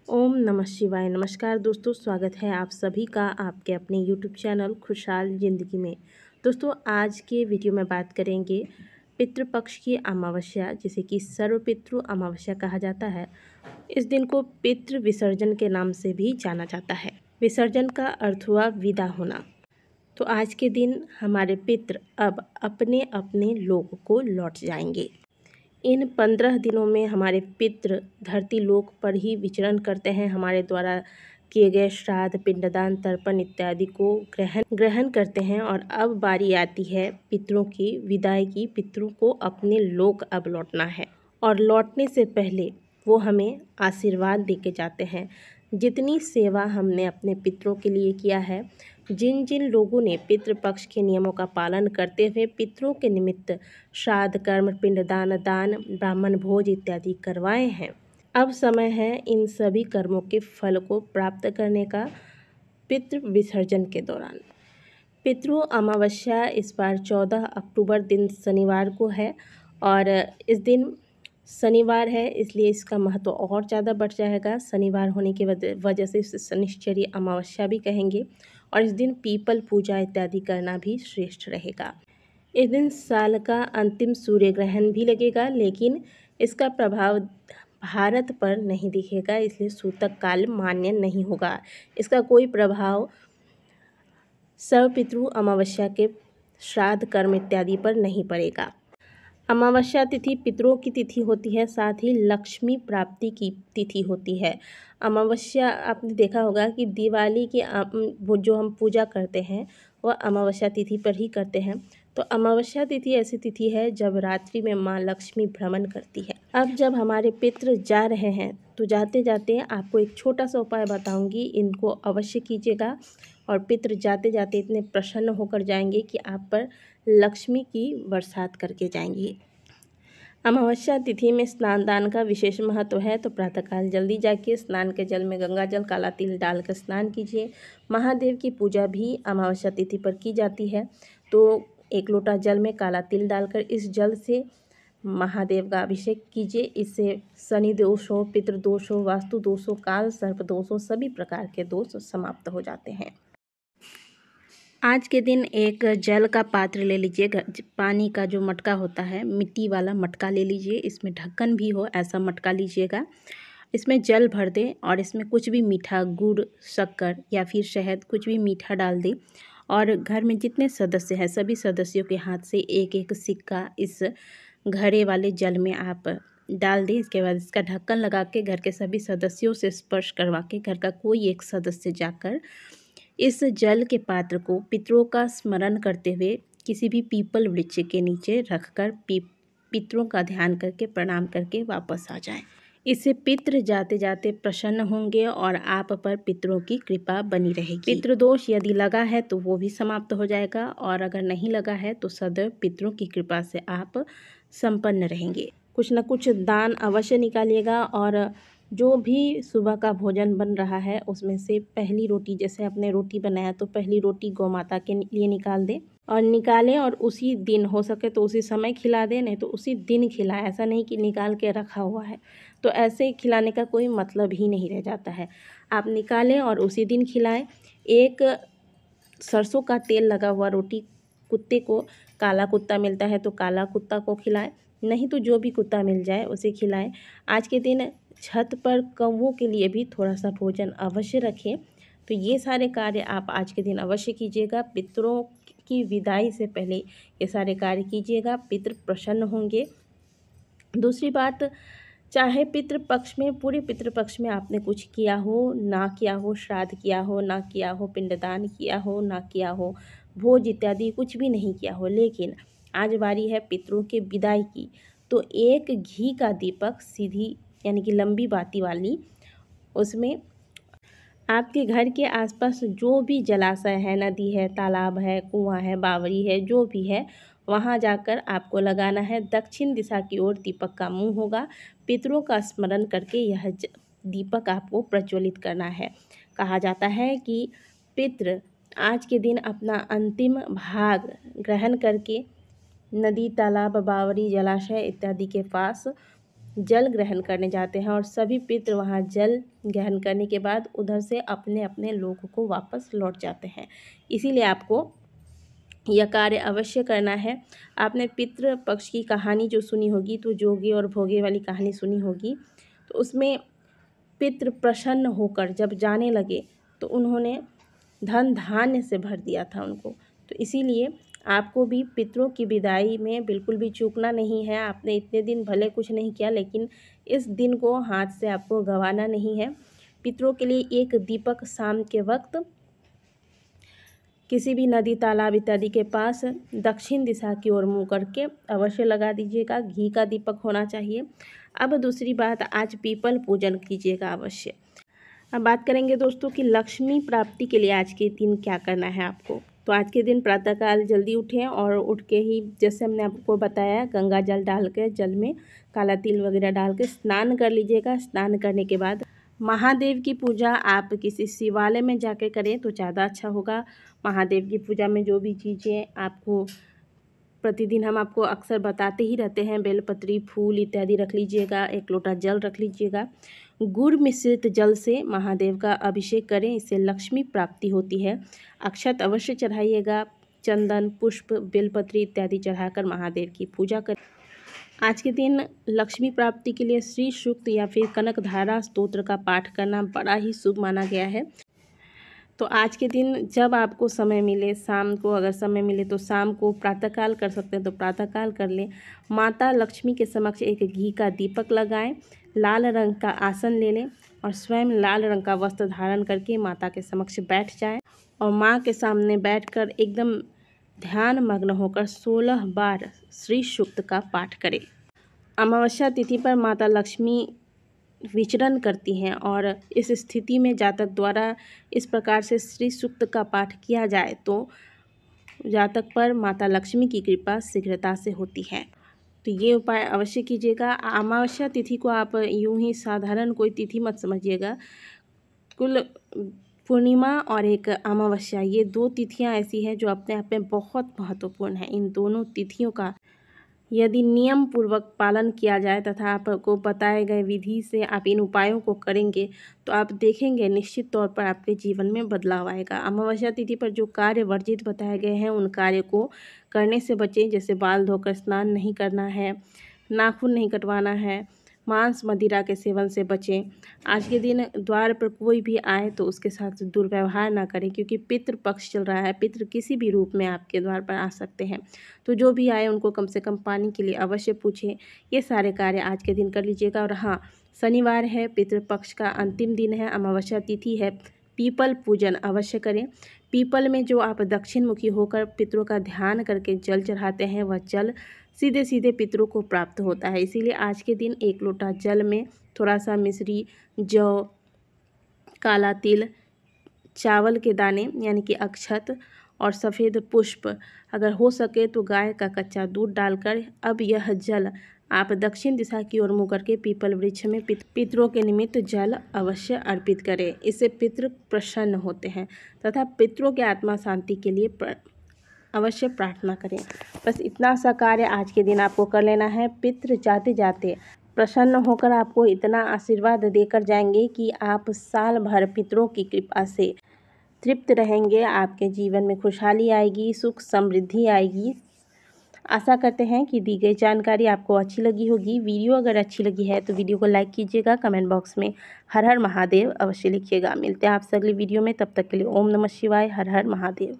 ओम नमः शिवाय। नमस्कार दोस्तों, स्वागत है आप सभी का आपके अपने यूट्यूब चैनल खुशहाल ज़िंदगी में। दोस्तों, आज के वीडियो में बात करेंगे पितृपक्ष की अमावस्या, जिसे कि सर्वपितृ अमावस्या कहा जाता है। इस दिन को पितृ विसर्जन के नाम से भी जाना जाता है। विसर्जन का अर्थ हुआ विदा होना। तो आज के दिन हमारे पितृ अब अपने अपने लोक को लौट जाएंगे। इन 15 दिनों में हमारे पितृ धरती लोक पर ही विचरण करते हैं। हमारे द्वारा किए गए श्राद्ध, पिंडदान, तर्पण इत्यादि को ग्रहण करते हैं। और अब बारी आती है पितरों की विदाई की। पितरों को अपने लोक अब लौटना है और लौटने से पहले वो हमें आशीर्वाद दे के जाते हैं। जितनी सेवा हमने अपने पितरों के लिए किया है, जिन जिन लोगों ने पितृपक्ष के नियमों का पालन करते हुए पितरों के निमित्त श्राद्ध, कर्म, पिंडदान, दान, ब्राह्मण भोज इत्यादि करवाए हैं, अब समय है इन सभी कर्मों के फल को प्राप्त करने का पितृ विसर्जन के दौरान। पितृ अमावस्या इस बार 14 अक्टूबर दिन शनिवार को है और इस दिन शनिवार है, इसलिए इसका महत्व और ज़्यादा बढ़ जाएगा। शनिवार होने की वजह से इसे शनिश्चरी अमावस्या भी कहेंगे। और इस दिन पीपल पूजा इत्यादि करना भी श्रेष्ठ रहेगा। इस दिन साल का अंतिम सूर्य ग्रहण भी लगेगा, लेकिन इसका प्रभाव भारत पर नहीं दिखेगा, इसलिए सूतक काल मान्य नहीं होगा। इसका कोई प्रभाव सर्वपितृ अमावस्या के श्राद्ध, कर्म इत्यादि पर नहीं पड़ेगा। अमावस्या तिथि पितरों की तिथि होती है, साथ ही लक्ष्मी प्राप्ति की तिथि होती है। अमावस्या आपने देखा होगा कि दिवाली की वो जो हम पूजा करते हैं वह अमावस्या तिथि पर ही करते हैं। तो अमावस्या तिथि ऐसी तिथि है जब रात्रि में माँ लक्ष्मी भ्रमण करती है। अब जब हमारे पितृ जा रहे हैं तो जाते जाते आपको एक छोटा सा उपाय बताऊंगी, इनको अवश्य कीजिएगा और पितृ जाते जाते इतने प्रसन्न होकर जाएंगे कि आप पर लक्ष्मी की बरसात करके जाएंगी। अमावस्या तिथि में स्नान दान का विशेष महत्व है, तो प्रातःकाल जल्दी जाके स्नान के जल में गंगा जल, काला तिल डालकर स्नान कीजिए। महादेव की पूजा भी अमावस्या तिथि पर की जाती है, तो 1 लोटा जल में काला तिल डालकर इस जल से महादेव का अभिषेक कीजिए। इससे शनि दोष हो, पितृ दोष हो, वास्तु दोष हो, काल सर्प दोष हो, सभी प्रकार के दोष समाप्त हो जाते हैं। आज के दिन एक जल का पात्र ले लीजिए। पानी का जो मटका होता है, मिट्टी वाला मटका ले लीजिए, इसमें ढक्कन भी हो ऐसा मटका लीजिएगा। इसमें जल भर दें और इसमें कुछ भी मीठा, गुड़, शक्कर या फिर शहद, कुछ भी मीठा डाल दें। और घर में जितने सदस्य हैं सभी सदस्यों के हाथ से एक एक सिक्का इस घड़े वाले जल में आप डाल दें। इसके बाद इसका ढक्कन लगा के घर के सभी सदस्यों से स्पर्श करवा के घर का कोई एक सदस्य जाकर इस जल के पात्र को पितरों का स्मरण करते हुए किसी भी पीपल वृक्ष के नीचे रखकर पितरों का ध्यान करके प्रणाम करके वापस आ जाएं। इससे पितृ जाते जाते प्रसन्न होंगे और आप पर पितरों की कृपा बनी रहेगी। पितृदोष यदि लगा है तो वो भी समाप्त हो जाएगा, और अगर नहीं लगा है तो सदैव पितरों की कृपा से आप संपन्न रहेंगे। कुछ न कुछ दान अवश्य निकालिएगा, और जो भी सुबह का भोजन बन रहा है उसमें से पहली रोटी, जैसे आपने रोटी बनाया तो पहली रोटी गौ माता के लिए निकाल दें और निकालें, और उसी दिन हो सके तो उसी समय खिला दें, नहीं तो उसी दिन खिलाएं। ऐसा नहीं कि निकाल के रखा हुआ है, तो ऐसे खिलाने का कोई मतलब ही नहीं रह जाता है। आप निकालें और उसी दिन खिलाएं। एक सरसों का तेल लगा हुआ रोटी कुत्ते को, काला कुत्ता मिलता है तो काला कुत्ता को खिलाएं, नहीं तो जो भी कुत्ता मिल जाए उसे खिलाएं। आज के दिन छत पर कौवों के लिए भी थोड़ा सा भोजन अवश्य रखें। तो ये सारे कार्य आप आज के दिन अवश्य कीजिएगा। पितरों की विदाई से पहले ये सारे कार्य कीजिएगा, पितृ प्रसन्न होंगे। दूसरी बात, चाहे पितृपक्ष में, पूरे पितृपक्ष में आपने कुछ किया हो ना किया हो, श्राद्ध किया हो ना किया हो, पिंडदान किया हो ना किया हो, भोज इत्यादि कुछ भी नहीं किया हो, लेकिन आज बारी है पितरों के विदाई की, तो एक घी का दीपक सीधी यानी कि लंबी बाती वाली, उसमें आपके घर के आसपास जो भी जलाशय है, नदी है, तालाब है, कुआं है, बावड़ी है, जो भी है, वहाँ जाकर आपको लगाना है। दक्षिण दिशा की ओर दीपक का मुंह होगा। पितरों का स्मरण करके यह दीपक आपको प्रज्वलित करना है। कहा जाता है कि पितृ आज के दिन अपना अंतिम भाग ग्रहण करके नदी, तालाब, बावड़ी, जलाशय इत्यादि के पास जल ग्रहण करने जाते हैं और सभी पितृ वहाँ जल ग्रहण करने के बाद उधर से अपने अपने लोक को वापस लौट जाते हैं। इसीलिए आपको यह कार्य अवश्य करना है। आपने पितृ पक्ष की कहानी जो सुनी होगी, तो जोगी और भोगे वाली कहानी सुनी होगी, तो उसमें पितृ प्रसन्न होकर जब जाने लगे तो उन्होंने धन धान्य से भर दिया था उनको। तो इसीलिए आपको भी पितरों की विदाई में बिल्कुल भी चूकना नहीं है। आपने इतने दिन भले कुछ नहीं किया, लेकिन इस दिन को हाथ से आपको गंवाना नहीं है। पितरों के लिए एक दीपक शाम के वक्त किसी भी नदी, तालाब इत्यादि के पास दक्षिण दिशा की ओर मुँह करके अवश्य लगा दीजिएगा। घी का दीपक होना चाहिए। अब दूसरी बात, आज पीपल पूजन कीजिएगा अवश्य। अब बात करेंगे दोस्तों कि लक्ष्मी प्राप्ति के लिए आज के दिन क्या करना है आपको। तो आज के दिन प्रातःकाल जल्दी उठें और उठ के ही, जैसे हमने आपको बताया, गंगा जल डाल के, जल में काला तिल वगैरह डाल के स्नान कर लीजिएगा। स्नान करने के बाद महादेव की पूजा आप किसी शिवालय में जाके करें तो ज़्यादा अच्छा होगा। महादेव की पूजा में जो भी चीज़ें आपको प्रतिदिन हम आपको अक्सर बताते ही रहते हैं, बेलपत्री, फूल इत्यादि रख लीजिएगा। 1 लोटा जल रख लीजिएगा। गुड़ मिश्रित जल से महादेव का अभिषेक करें, इससे लक्ष्मी प्राप्ति होती है। अक्षत अवश्य चढ़ाइएगा। चंदन, पुष्प, बेलपत्री इत्यादि चढ़ाकर महादेव की पूजा करें। आज के दिन लक्ष्मी प्राप्ति के लिए श्री सूक्त या फिर कनकधारा स्तोत्र का पाठ करना बड़ा ही शुभ माना गया है। तो आज के दिन जब आपको समय मिले, शाम को अगर समय मिले तो शाम को, प्रातःकाल कर सकते हैं तो प्रातःकाल कर लें। माता लक्ष्मी के समक्ष एक घी का दीपक लगाएं, लाल रंग का आसन ले लें और स्वयं लाल रंग का वस्त्र धारण करके माता के समक्ष बैठ जाएं और माँ के सामने बैठकर एकदम ध्यान मग्न होकर 16 बार श्री सूक्त का पाठ करें। अमावस्या तिथि पर माता लक्ष्मी विचरण करती हैं और इस स्थिति में जातक द्वारा इस प्रकार से श्री सूक्त का पाठ किया जाए तो जातक पर माता लक्ष्मी की कृपा शीघ्रता से होती है। तो ये उपाय अवश्य कीजिएगा। अमावस्या तिथि को आप यूं ही साधारण कोई तिथि मत समझिएगा। कुल पूर्णिमा और एक अमावस्या, ये 2 तिथियां ऐसी हैं जो अपने आप में बहुत महत्वपूर्ण हैं। इन दोनों तिथियों का यदि नियम पूर्वक पालन किया जाए तथा आपको बताए गए विधि से आप इन उपायों को करेंगे तो आप देखेंगे निश्चित तौर पर आपके जीवन में बदलाव आएगा। अमावस्या तिथि पर जो कार्य वर्जित बताए गए हैं उन कार्य को करने से बचें, जैसे बाल धोकर स्नान नहीं करना है, नाखून नहीं कटवाना है, मांस मदिरा के सेवन से बचें। आज के दिन द्वार पर कोई भी आए तो उसके साथ दुर्व्यवहार ना करें, क्योंकि पितृ पक्ष चल रहा है। पितृ किसी भी रूप में आपके द्वार पर आ सकते हैं, तो जो भी आए उनको कम से कम पानी के लिए अवश्य पूछें। ये सारे कार्य आज के दिन कर लीजिएगा। और हाँ, शनिवार है, पितृपक्ष का अंतिम दिन है, अमावस्या तिथि है, पीपल पूजन अवश्य करें। पीपल में जो आप दक्षिण मुखी होकर पितरों का ध्यान करके जल चढ़ाते हैं, वह जल सीधे सीधे पितरों को प्राप्त होता है। इसीलिए आज के दिन 1 लोटा जल में थोड़ा सा मिश्री, जौ, काला तिल, चावल के दाने यानी कि अक्षत और सफ़ेद पुष्प, अगर हो सके तो गाय का कच्चा दूध डालकर अब यह जल आप दक्षिण दिशा की ओर मुँह करके पीपल वृक्ष में पितरों के निमित्त जल अवश्य अर्पित करें। इससे पितृ प्रसन्न होते हैं तथा पितरों के आत्मा शांति के लिए अवश्य प्रार्थना करें। बस इतना सा कार्य आज के दिन आपको कर लेना है। पितृ जाते जाते प्रसन्न होकर आपको इतना आशीर्वाद देकर जाएंगे कि आप साल भर पितरों की कृपा से तृप्त रहेंगे। आपके जीवन में खुशहाली आएगी, सुख समृद्धि आएगी। आशा करते हैं कि दी गई जानकारी आपको अच्छी लगी होगी। वीडियो अगर अच्छी लगी है तो वीडियो को लाइक कीजिएगा। कमेंट बॉक्स में हर हर महादेव अवश्य लिखिएगा। मिलते हैं आपसे अगली वीडियो में, तब तक के लिए ओम नमः शिवाय, हर हर महादेव।